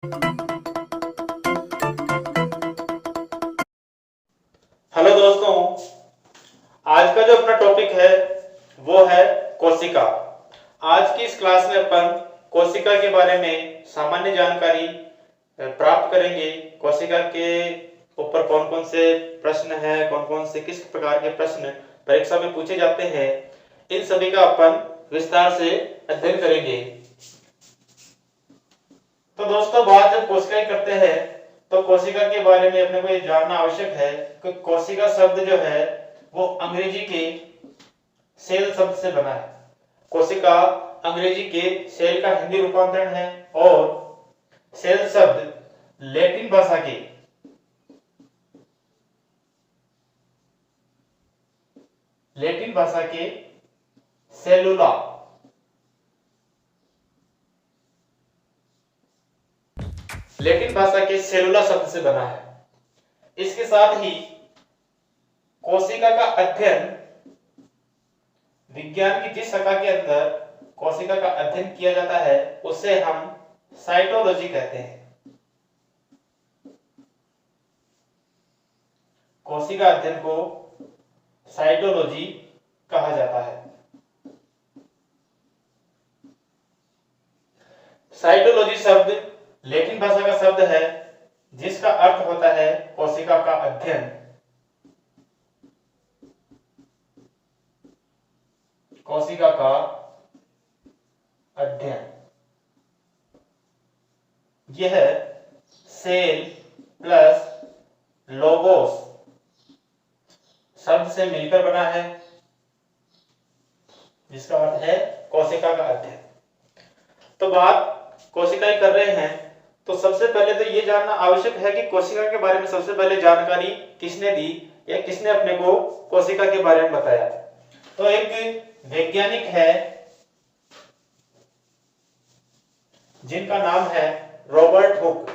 Hello दोस्तों, आज का जो अपना टॉपिक है वो है कोशिका। आज की इस क्लास में अपन कोशिका के बारे में सामान्य जानकारी प्राप्त करेंगे। कोशिका के ऊपर कौन कौन से प्रश्न हैं, कौन कौन से किस प्रकार के प्रश्न परीक्षा में पूछे जाते हैं, इन सभी का अपन विस्तार से अध्ययन करेंगे। तो दोस्तों, बात जब कोशिका की करते हैं तो कोशिका के बारे में अपने को ये जानना आवश्यक है कि कोशिका शब्द जो है वो अंग्रेजी के सेल शब्द से बना है। कोशिका अंग्रेजी के सेल का हिंदी रूपांतरण है और सेल शब्द लैटिन भाषा के सेलुला शब्द से बना है। इसके साथ ही कोशिका का अध्ययन, विज्ञान की जिस शाखा के अंदर कोशिका का अध्ययन किया जाता है उसे हम साइटोलॉजी कहते हैं। कोशिका अध्ययन को साइटोलॉजी कहा जाता है। साइटोलॉजी शब्द लैटिन भाषा का शब्द है जिसका अर्थ होता है कोशिका का अध्ययन। कोशिका का अध्ययन यह सेल प्लस लोगोस शब्द से मिलकर बना है, जिसका अर्थ है कोशिका का अध्ययन। तो बात कोशिकाएं कर रहे हैं तो सबसे पहले तो ये जानना आवश्यक है कि कोशिका के बारे में सबसे पहले जानकारी किसने दी या किसने अपने को कोशिका के बारे में बताया। तो एक वैज्ञानिक है जिनका नाम है रॉबर्ट हुक।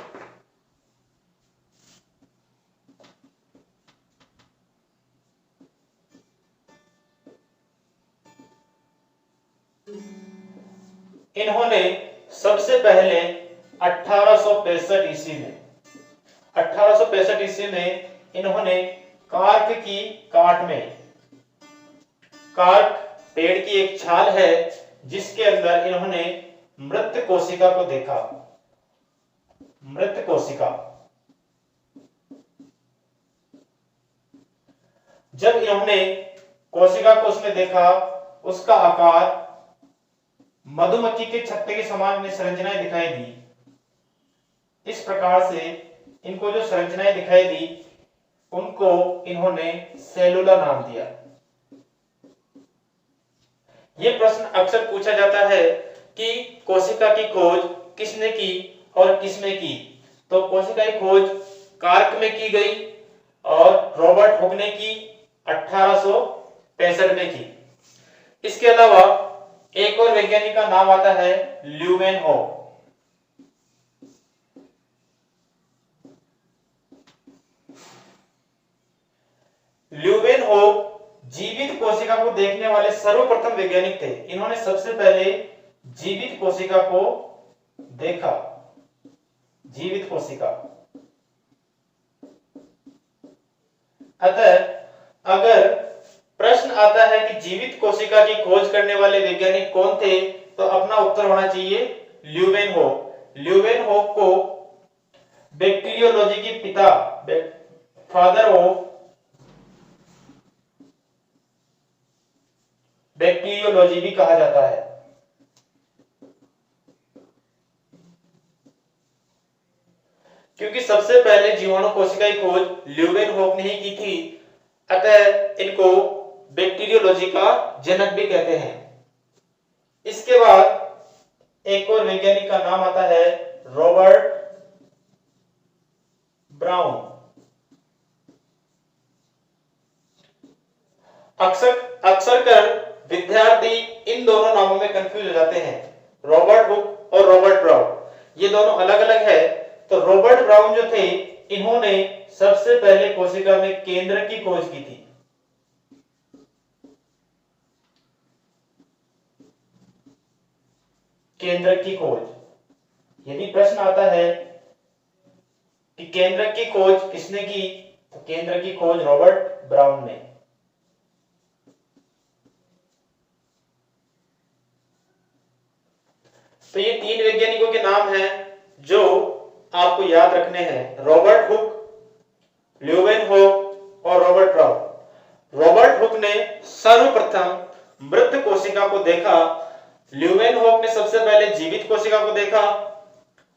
इन्होंने सबसे पहले 1865 ईस्वी में इन्होंने कार्क पेड़ की एक छाल है जिसके अंदर इन्होंने मृत कोशिका को देखा। मृत कोशिका, जब इन्होंने कोशिका को उसमें देखा, उसका आकार मधुमक्खी के छत्ते के समान संरचनाएं दिखाई दी। इस प्रकार से इनको जो संरचनाएं दिखाई दी उनको इन्होंने सेलुला नाम दिया। यह प्रश्न अक्सर पूछा जाता है कि कोशिका की खोज किसने की और किसमें की। तो कोशिका की खोज कार्क में की गई और रॉबर्ट हुक ने की 1865 में की। इसके अलावा एक और वैज्ञानिक का नाम आता है ल्यूमेनहोफ। ल्यूमेनहोफ जीवित कोशिका को देखने वाले सर्वप्रथम वैज्ञानिक थे। इन्होंने सबसे पहले जीवित कोशिका को देखा। जीवित कोशिका। अतः अगर प्रश्न आता है कि जीवित कोशिका की खोज करने वाले वैज्ञानिक कौन थे, तो अपना उत्तर होना चाहिए ल्यूमेनहोफ। ल्यूमेनहोफ को बैक्टीरियोलॉजी के पिता, फादर ऑफ बैक्टीरियोलॉजी भी कहा जाता है। क्योंकि सबसे पहले जीवाणु कोशिका की खोज ल्यूमेनहोफ ने ही की थी, अतः इनको बैक्टीरियोलॉजी का जनक भी कहते हैं। इसके बाद एक और वैज्ञानिक का नाम आता है रॉबर्ट ब्राउन। अक्सर कर विद्यार्थी इन दोनों नामों में कंफ्यूज हो जाते हैं। रॉबर्ट हुक और रॉबर्ट ब्राउन ये दोनों अलग अलग है। तो रॉबर्ट ब्राउन जो थे, इन्होंने सबसे पहले कोशिका में केंद्र की खोज की थी। केंद्र की खोज। यदि प्रश्न आता है कि केंद्रक की खोज किसने की? तो केंद्रक की खोज रॉबर्ट ब्राउन ने। तो ये तीन वैज्ञानिकों के नाम हैं जो आपको याद रखने हैं, रॉबर्ट हुक, ल्यूवेनहोक और रॉबर्ट ब्राउन। रॉबर्ट हुक ने सर्वप्रथम मृत कोशिका को देखा, ल्यूवेनहोक ने सबसे पहले जीवित कोशिका को देखा,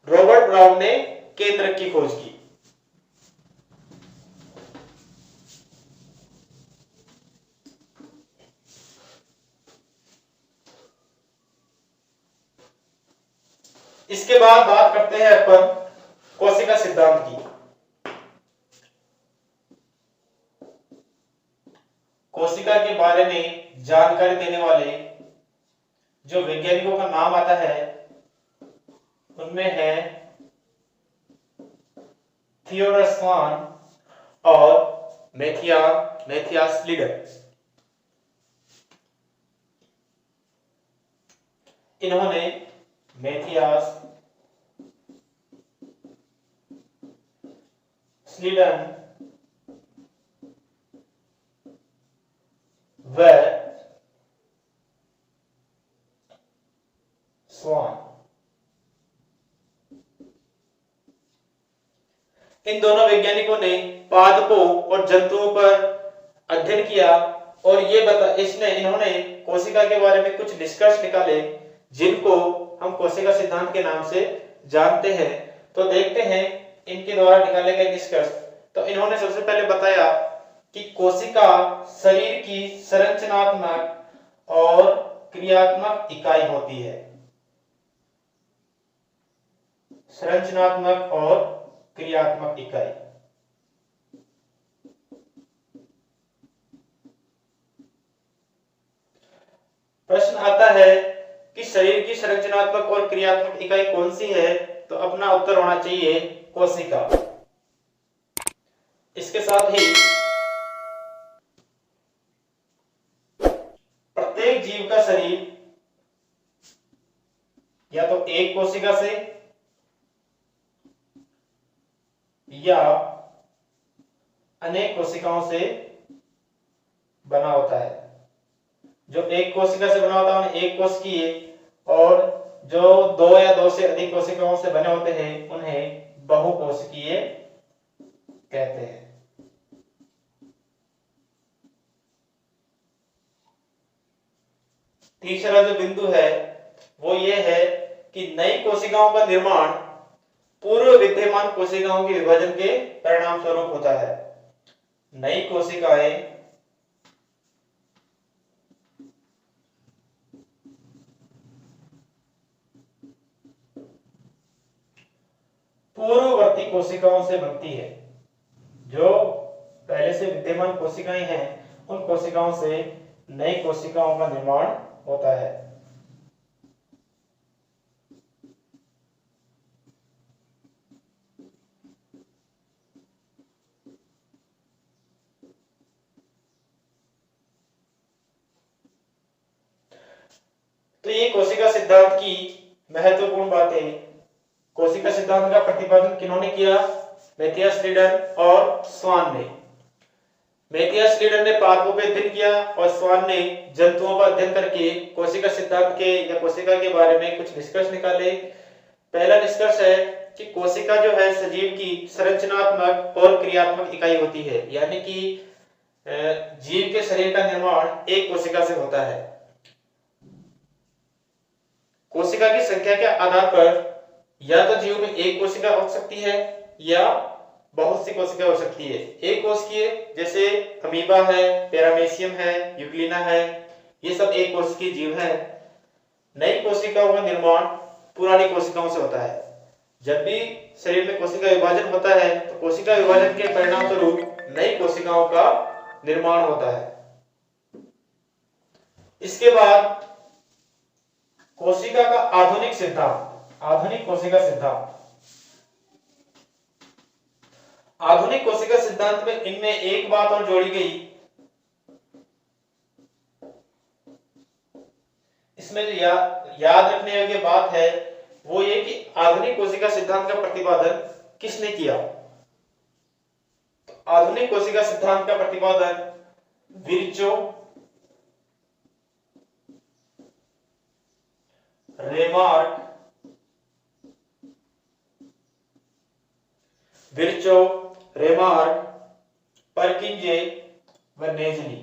रॉबर्ट ब्राउन ने केंद्रक की खोज की। इसके बाद बात करते हैं अपन कोशिका सिद्धांत की। कोशिका के बारे में जानकारी देने वाले जो वैज्ञानिकों का नाम आता है उनमें है थियोडोर स्वान और मैथियास लीडर। इन्होंने मैथियास स्लीडन व स्वान, इन दोनों वैज्ञानिकों ने पादपों और जंतुओं पर अध्ययन किया और इन्होंने कोशिका के बारे में कुछ निष्कर्ष निकाले जिनको हम कोशिका सिद्धांत के नाम से जानते हैं। तो देखते हैं इनके द्वारा निकाले गए निष्कर्ष। तो इन्होंने सबसे पहले बताया कि कोशिका शरीर की संरचनात्मक और क्रियात्मक इकाई होती है। संरचनात्मक और क्रियात्मक इकाई। प्रश्न आता है कि शरीर की संरचनात्मक और क्रियात्मक इकाई कौन सी है? तो अपना उत्तर होना चाहिए कोशिका। इसके साथ ही प्रत्येक जीव का शरीर या तो एक कोशिका से या अनेक कोशिकाओं से बना होता है। जो एक कोशिका से बना होता है उन्हें एक कोशिकीय, और जो दो या दो से अधिक कोशिकाओं से बने होते हैं उन्हें बहुकोशिकीय कहते हैं। तीसरा जो बिंदु है वो ये है कि नई कोशिकाओं का निर्माण पूर्व विद्यमान कोशिकाओं के विभाजन के परिणाम स्वरूप होता है। नई कोशिकाएं पूर्ववर्ती कोशिकाओं से बनती है। जो पहले से विद्यमान कोशिकाएं हैं उन कोशिकाओं से नई कोशिकाओं का निर्माण होता है। तो ये कोशिका सिद्धांत की महत्वपूर्ण बातें। कोशिका सिद्धांत का प्रतिपादन किन्होंने किया? मैथियास लीडन और स्वान ने। मैथियास लीडन ने पादपों पर अध्ययन किया और स्वान ने जंतुओं का अध्ययन करके कोशिका सिद्धांत के या कोशिका के बारे में कुछ निष्कर्ष निकाले। पहला निष्कर्ष है कि कोशिका जो है सजीव की संरचनात्मक और क्रियात्मक इकाई होती है, यानी कि जीव के शरीर का निर्माण एक कोशिका से होता है। कोशिका की संख्या के आधार पर या तो जीव में एक कोशिका हो सकती है या बहुत सी कोशिका हो सकती है। एक कोशिकीय जैसे अमीबा है, पैरामेसियम है, यूग्लिना है, ये सब एक कोशिकीय जीव है। नई कोशिकाओं का निर्माण पुरानी कोशिकाओं से होता है। जब भी शरीर में कोशिका विभाजन होता है तो कोशिका विभाजन के परिणाम स्वरूप नई कोशिकाओं का निर्माण होता है। इसके बाद कोशिका का आधुनिक सिद्धांत, आधुनिक कोशिका सिद्धांत। आधुनिक कोशिका सिद्धांत में इनमें एक बात और जोड़ी गई। इसमें जो याद रखने योग्य बात है वो ये कि आधुनिक कोशिका सिद्धांत का प्रतिपादन किसने किया? आधुनिक कोशिका सिद्धांत का प्रतिपादन विर्चो, रेमार्क, परकिंजे व नेजनी।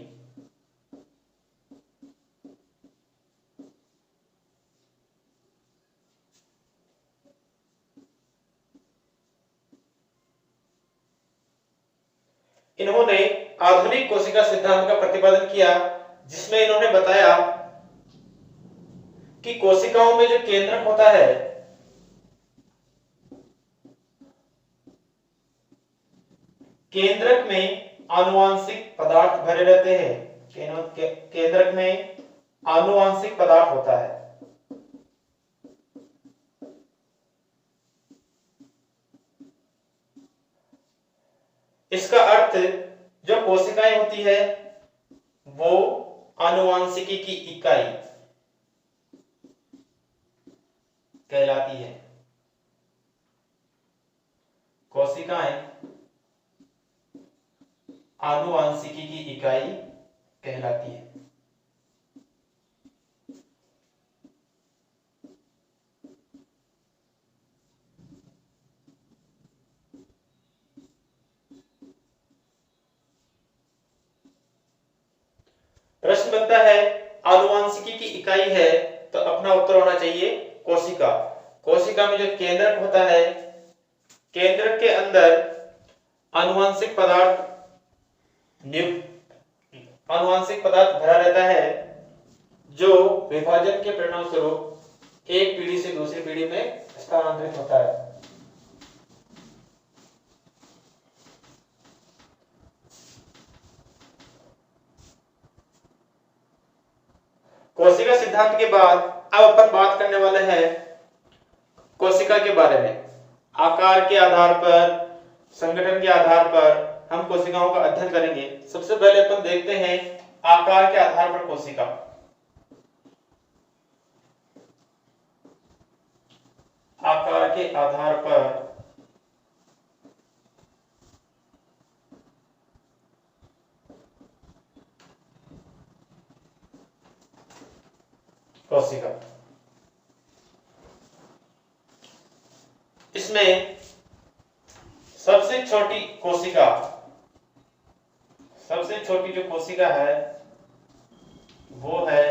इन्होंने आधुनिक कोशिका सिद्धांत का प्रतिपादन किया, जिसमें इन्होंने बताया कि कोशिकाओं में जो केंद्रक होता है, केंद्रक में आनुवांशिक पदार्थ भरे रहते हैं। केंद्रक में आनुवांशिक पदार्थ होता है। इसका अर्थ जो कोशिकाएं होती है वो आनुवांशिकी की इकाई कहलाती है। कोशिकाएं आनुवांशिकी की इकाई कहलाती है। प्रश्न बनता है आनुवांशिकी की इकाई है तो अपना उत्तर होना चाहिए कोशिका। कोशिका में जो केंद्रक होता है, केंद्रक के अंदर आनुवांशिक पदार्थ भरा रहता है, जो विभाजन के परिणाम स्वरूप एक पीढ़ी से दूसरी पीढ़ी में स्थानांतरित होता है। कोशिका सिद्धांत के बाद अब अपन बात करने वाले हैं कोशिका के बारे में। आकार के आधार पर, संगठन के आधार पर हम कोशिकाओं का अध्ययन करेंगे। सबसे पहले अपन देखते हैं आकार के आधार पर कोशिका। आकार के आधार पर कोशिका। इसमें सबसे छोटी जो कोशिका है वो है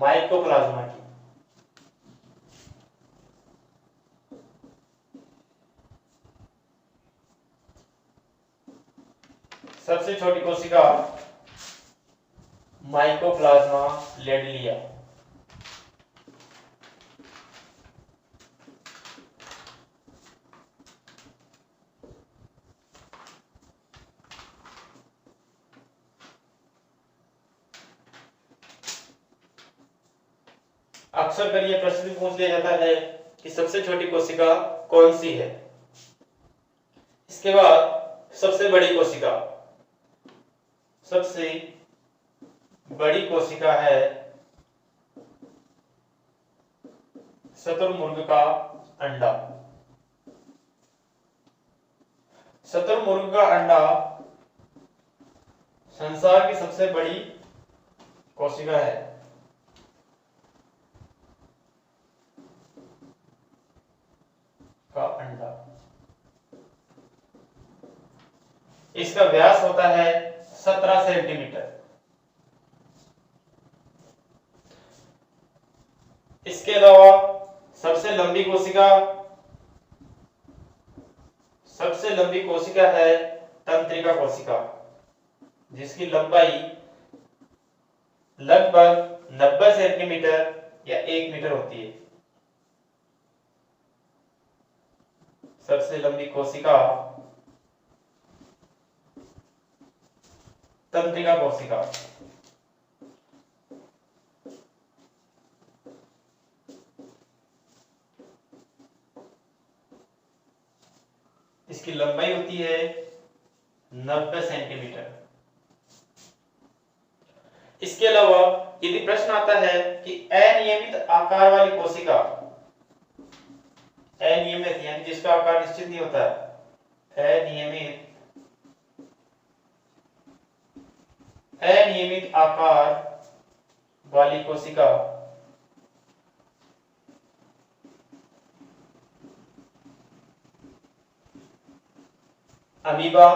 माइकोप्लाज्मा की। सबसे छोटी कोशिका माइकोप्लाज्मा लेडलिया। अक्सर कर यह प्रश्न भी पूछ लिया जाता है कि सबसे छोटी कोशिका कौन सी है। इसके बाद सबसे बड़ी कोशिका। सबसे बड़ी कोशिका है शुतुरमुर्ग का अंडा। शुतुरमुर्ग का अंडा संसार की सबसे बड़ी कोशिका है। का अंडा, इसका व्यास होता है 17 सेंटीमीटर। इसके अलावा सबसे लंबी कोशिका है तंत्रिका कोशिका, जिसकी लंबाई लगभग 90 सेंटीमीटर या 1 मीटर होती है। सबसे लंबी कोशिका तंत्रिका कोशिका। इसकी लंबाई होती है 90 सेंटीमीटर। इसके अलावा यदि प्रश्न आता है कि अनियमित आकार वाली कोशिका, अनियमित यानी जिसका आकार निश्चित नहीं होता है, अनियमित अनियमित आकार वाली कोशिका अमीबा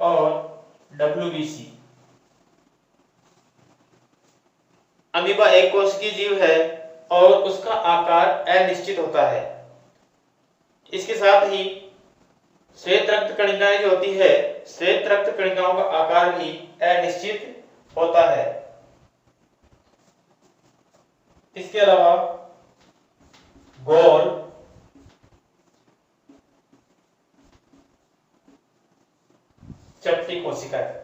और WBC। अमीबा एक कोशिकीय जीव है और उसका आकार अनिश्चित होता है। इसके साथ ही श्वेत रक्त कणिकाएं जो होती है, श्वेत रक्त कणिकाओं का आकार भी अनिश्चित होता है। इसके अलावा गोल चपटी कोशिका है।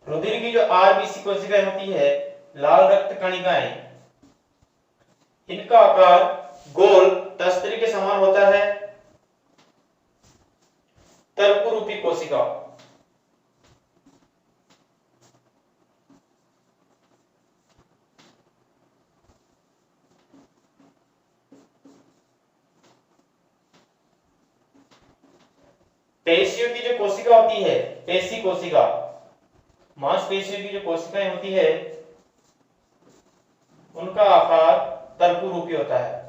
रुधिर की जो RBC कोशिकाएं होती है, लाल रक्त कणिकाएं, इनका आकार गोल तस्तरी के समान होता है। तर्करूपी कोशिका पेशियों की जो कोशिका होती है, पेशी कोशिका, मांसपेशियों की जो कोशिकाएं होती है, उनका आकार तर्करूपी होता है।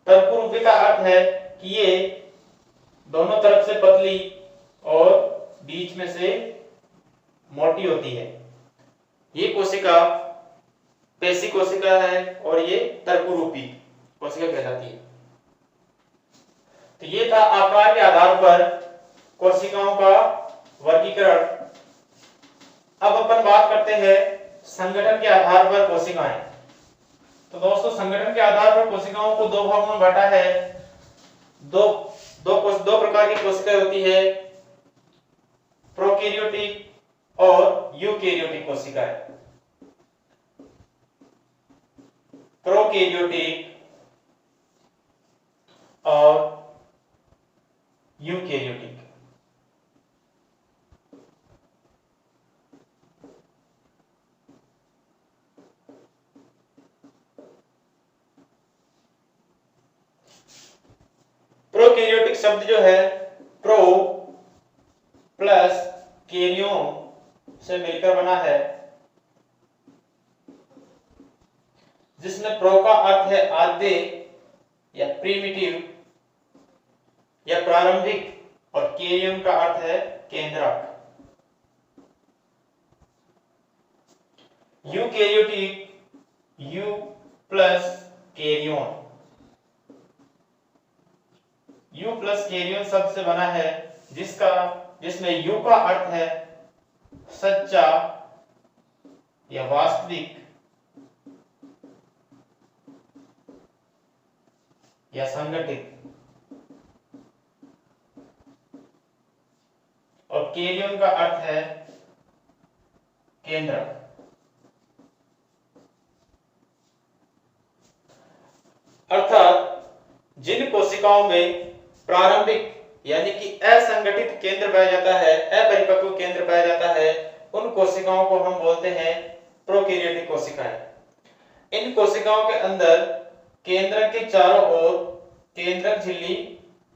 तर्करूपी का अर्थ है कि ये दोनों तरफ से पतली और बीच में से मोटी होती है। ये कोशिका पेशी कोशिका है और ये तर्करूपी कोशिका कहलाती है। तो ये था आकार के आधार पर कोशिकाओं का वर्गीकरण। अब अपन बात करते हैं संगठन के आधार पर कोशिकाएं। तो दोस्तों, संगठन के आधार पर कोशिकाओं को दो भागों में बांटा है। दो प्रकार की कोशिकाएं होती है, प्रोकैरियोटिक और यूकैरियोटिक कोशिकाएं। प्रोकैरियोटिक और यूकैरियोटिक। प्रोकैरियोटिक शब्द जो है प्रो प्लस कैरियोन से मिलकर बना है, जिसमें प्रो का अर्थ है आद्य या प्रीमिटिव या प्रारंभिक और कैरियन का अर्थ है केंद्रक। Eukaryotic eu plus karyon, eu plus karyon शब्द से बना है, जिसमें यू का अर्थ है सच्चा या वास्तविक या संगठित, और कैरियन का अर्थ है केंद्र। अर्थात जिन कोशिकाओं में प्रारंभिक यानी कि असंगठित केंद्र पाया जाता है, अपरिपक्व केंद्र पाया जाता है, उन कोशिकाओं को हम बोलते हैं प्रोकैरियोटिक कोशिकाएं। इन कोशिकाओं के अंदर केंद्र के चारों ओर केंद्रक झिल्ली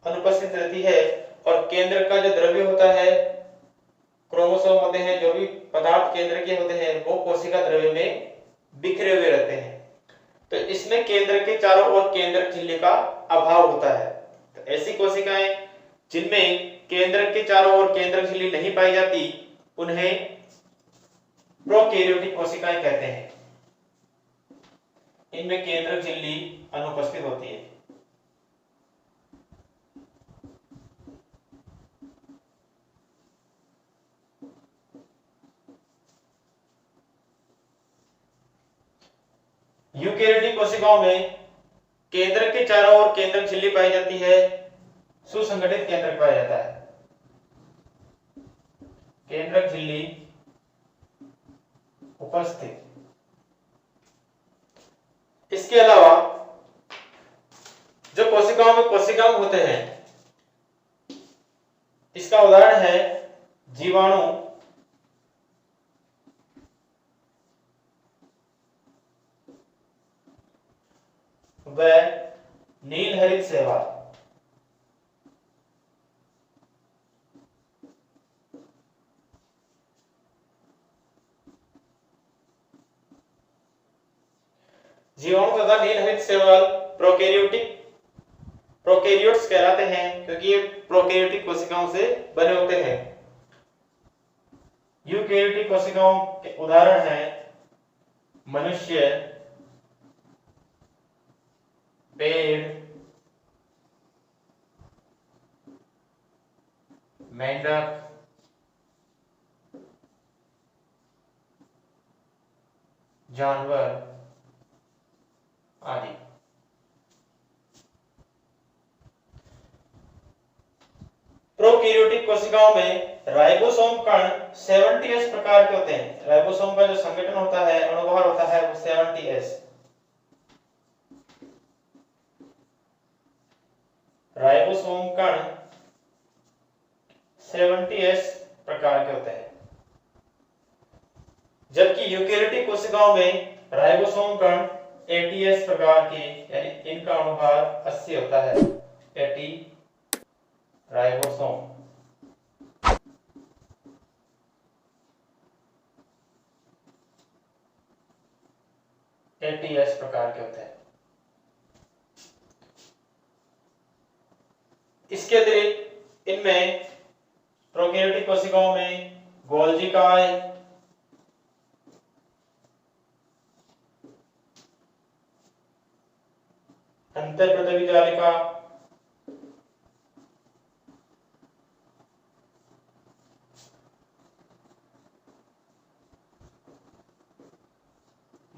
अनुपस्थित रहती है और केंद्र का जो द्रव्य होता है, क्रोमोसोम होते हैं, जो भी पदार्थ केंद्र के होते हैं, वो कोशिका द्रव्य में बिखरे हुए रहते हैं। तो इसमें केंद्र के चारों ओर केंद्रक झिल्ली का अभाव होता है। तो ऐसी कोशिकाएं जिनमें केंद्र के चारों ओर केंद्रक झिल्ली नहीं पाई जाती, उन्हें प्रोकैरियोटिक कोशिकाएं कहते हैं। इनमें केंद्रक झिल्ली अनुपस्थित होती है। यूकैरियोटिक कोशिकाओं में केंद्र के चारों ओर केंद्रक झिल्ली पाई जाती है, सुसंगठित केंद्रक पाया जाता है। केंद्रक झिल्ली उपस्थित। इसके अलावा जो कोशिकाओं में कोशिकांग होते हैं, इसका उदाहरण है जीवाणु, व नील हरित शैवाल। जीवाणु तथा नील हरित शैवाल प्रोकैरियोट्स कहलाते हैं क्योंकि ये प्रोकैरियोटिक कोशिकाओं से बने होते हैं। यूकैरियोटिक कोशिकाओं के उदाहरण हैं मनुष्य, पेड़, मेंढक, जानवर आदि। प्रोकैरियोटिक कोशिकाओं में राइबोसोम कण 70S प्रकार के होते हैं। राइबोसोम का जो संगठन होता है, अणुभार होता है, वो 70S। राइबोसोम कण 70S प्रकार के होते हैं, जबकि यूकैरियोटिक कोशिकाओं में राइबोसोम कण 80S प्रकार के, यानी इनका अणुभार 80 होता है। 80 राइबोसोम। ATS प्रकार के होते हैं। इसके अतिरिक्त इनमें प्रोकैरियोटिक कोशिकाओं में गोल्जी काय, अंतःपृथ्वी जालिका,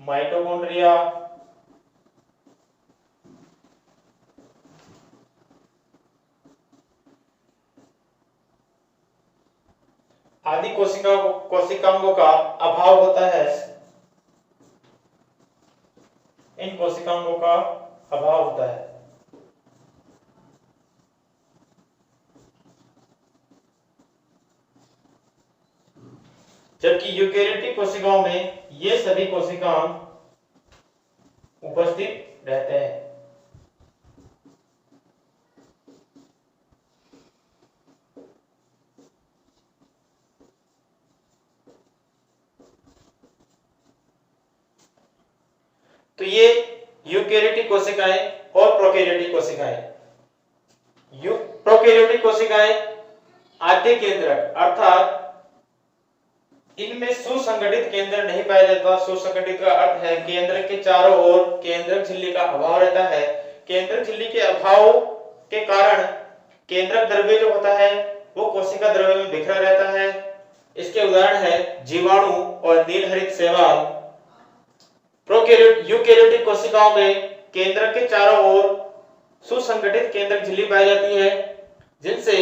माइटोकॉन्ड्रिया, आदि कोशिकाओं का अभाव होता है। इन कोशिकाओं का अभाव होता है। जबकि यूकैरियोटिक कोशिकाओं में ये सभी कोशिकाएं उपस्थित रहते हैं। तो ये यूकैरियोटिक कोशिकाएं और प्रोकैरियोटिक कोशिकाएं। प्रोकैरियोटिक कोशिकाएं आद्य केंद्रक, अर्थात इनमें सुसंगठित केंद्र नहीं पाया जाता। सुसंगठित का अर्थ है केंद्र के चारों ओर केंद्रक झिल्ली का अभाव रहता है। केंद्रक झिल्ली के अभाव के कारण केंद्रक द्रव्य जो होता है वो कोशिका द्रव्य में बिखरा रहता है। इसके उदाहरण है जीवाणु और नील हरित शैवाल। यूकैरियोटिक कोशिकाओं में केंद्रक के चारों ओर सुसंगठित केंद्रक झिल्ली पाई जाती है, जिनसे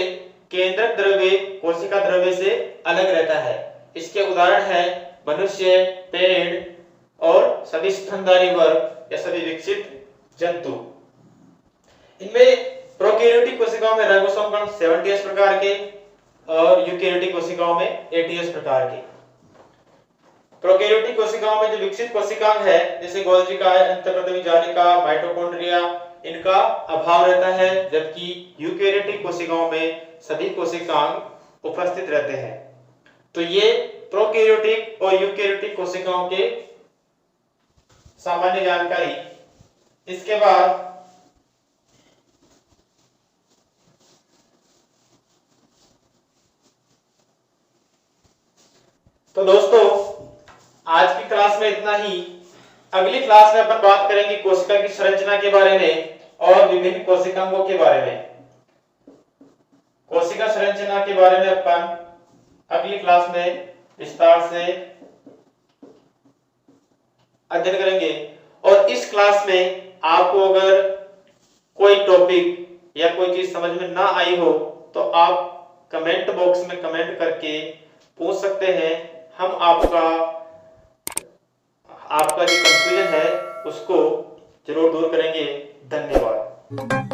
केंद्रक द्रव्य कोशिका द्रव्य से अलग रहता है। इसके उदाहरण है मनुष्य, पेड़ और सभी स्तनधारी वर्ग या सभी विकसित जंतु। इनमें प्रोकैरियोटिक कोशिकाओं में राइबोसोम कण 70S प्रकार के और यूकैरियोटिक कोशिकाओं में 80S प्रकार के। प्रोकैरियोटिक कोशिकाओं में जो विकसित कोशिकांग है, जैसे गोल्जी काय, अंतःपृथ्वी जालिका, माइटोकॉन्ड्रिया, इनका अभाव रहता है, जबकि यूकैरियोटिक कोशिकाओं में सभी कोशिकांग उपस्थित रहते हैं। तो ये प्रोकैरियोटिक और यूकैरियोटिक कोशिकाओं के सामान्य जानकारी। इसके बाद तो दोस्तों आज की क्लास में इतना ही। अगली क्लास में अपन बात करेंगे कोशिका की संरचना के बारे में और विभिन्न कोशिकांगों के बारे में। कोशिका संरचना के बारे में अपन अगली क्लास में विस्तार से अध्ययन करेंगे। और इस क्लास में आपको अगर कोई टॉपिक या कोई चीज समझ में ना आई हो तो आप कमेंट बॉक्स में कमेंट करके पूछ सकते हैं। हम आपका जो कंफ्यूजन है उसको जरूर दूर करेंगे। धन्यवाद।